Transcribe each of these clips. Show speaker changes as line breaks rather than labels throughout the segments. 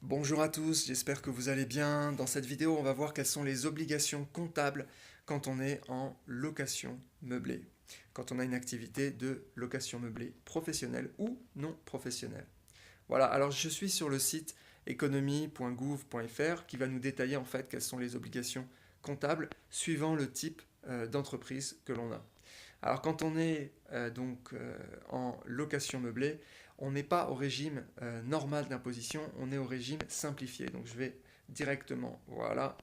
Bonjour à tous, j'espère que vous allez bien. Dans cette vidéo, on va voir quelles sont les obligations comptables quand on est en location meublée, quand on a une activité de location meublée professionnelle ou non professionnelle. Voilà, alors je suis sur le site économie.gouv.fr qui va nous détailler en fait quelles sont les obligations comptables suivant le type d'entreprise que l'on a. Alors quand on est en location meublée, on n'est pas au régime normal d'imposition, on est au régime simplifié. Donc je vais directement, voilà,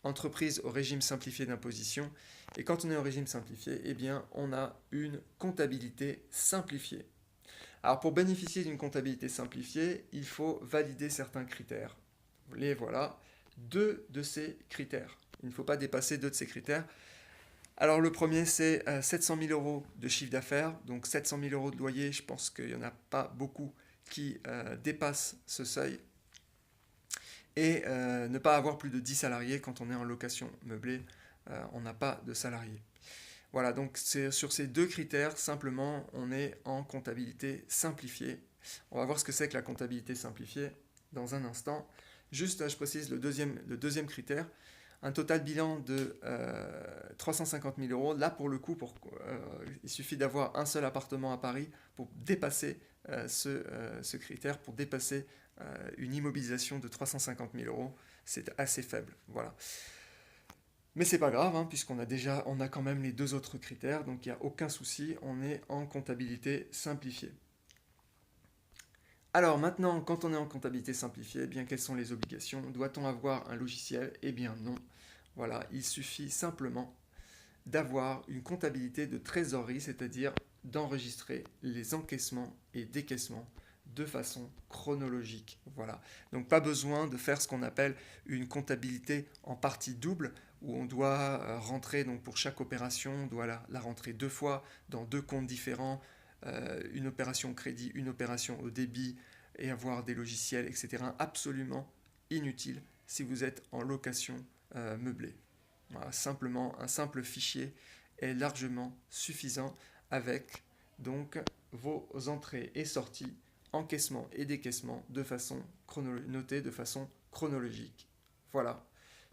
entreprise au régime simplifié d'imposition. Et quand on est au régime simplifié, eh bien on a une comptabilité simplifiée. Alors pour bénéficier d'une comptabilité simplifiée, il faut valider certains critères. Les voilà, deux de ces critères. Il ne faut pas dépasser deux de ces critères. Alors le premier, c'est 700 000 euros de chiffre d'affaires. Donc 700 000 euros de loyer, je pense qu'il n'y en a pas beaucoup qui dépassent ce seuil. Et ne pas avoir plus de 10 salariés quand on est en location meublée, on n'a pas de salariés. Voilà, donc c'est sur ces deux critères, simplement, on est en comptabilité simplifiée. On va voir ce que c'est que la comptabilité simplifiée dans un instant. Juste, je précise le deuxième critère, un total bilan de 350 000 euros. Là, pour le coup, il suffit d'avoir un seul appartement à Paris pour dépasser ce critère, pour dépasser une immobilisation de 350 000 euros. C'est assez faible. Voilà. Mais c'est pas grave, hein, on a quand même les deux autres critères, donc il n'y a aucun souci, on est en comptabilité simplifiée. Alors maintenant, quand on est en comptabilité simplifiée, eh bien quelles sont les obligations? Doit-on avoir un logiciel? Eh bien non. Voilà, il suffit simplement d'avoir une comptabilité de trésorerie, c'est-à-dire d'enregistrer les encaissements et décaissements de façon chronologique. Voilà. Donc pas besoin de faire ce qu'on appelle une comptabilité en partie double, où on doit rentrer, donc pour chaque opération, on doit la rentrer deux fois dans deux comptes différents, une opération au crédit, une opération au débit, et avoir des logiciels, etc. Absolument inutile si vous êtes en location meublée. Voilà, simplement, un simple fichier est largement suffisant avec donc vos entrées et sorties, encaissements et décaissements notés de façon chronologique. Voilà,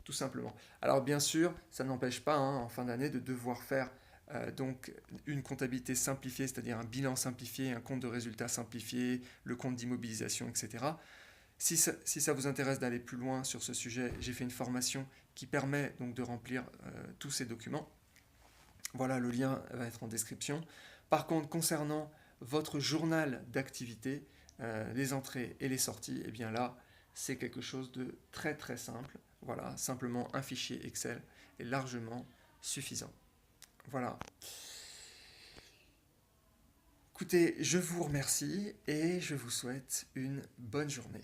tout simplement. Alors bien sûr, ça n'empêche pas en fin d'année de devoir faire donc une comptabilité simplifiée, c'est-à-dire un bilan simplifié, un compte de résultats simplifié, le compte d'immobilisation, etc. Si ça vous intéresse d'aller plus loin sur ce sujet, j'ai fait une formation qui permet donc de remplir tous ces documents. Voilà, le lien va être en description. Par contre, concernant votre journal d'activité, les entrées et les sorties, eh bien là, c'est quelque chose de très très simple. Voilà, simplement un fichier Excel est largement suffisant. Voilà. Écoutez, je vous remercie et je vous souhaite une bonne journée.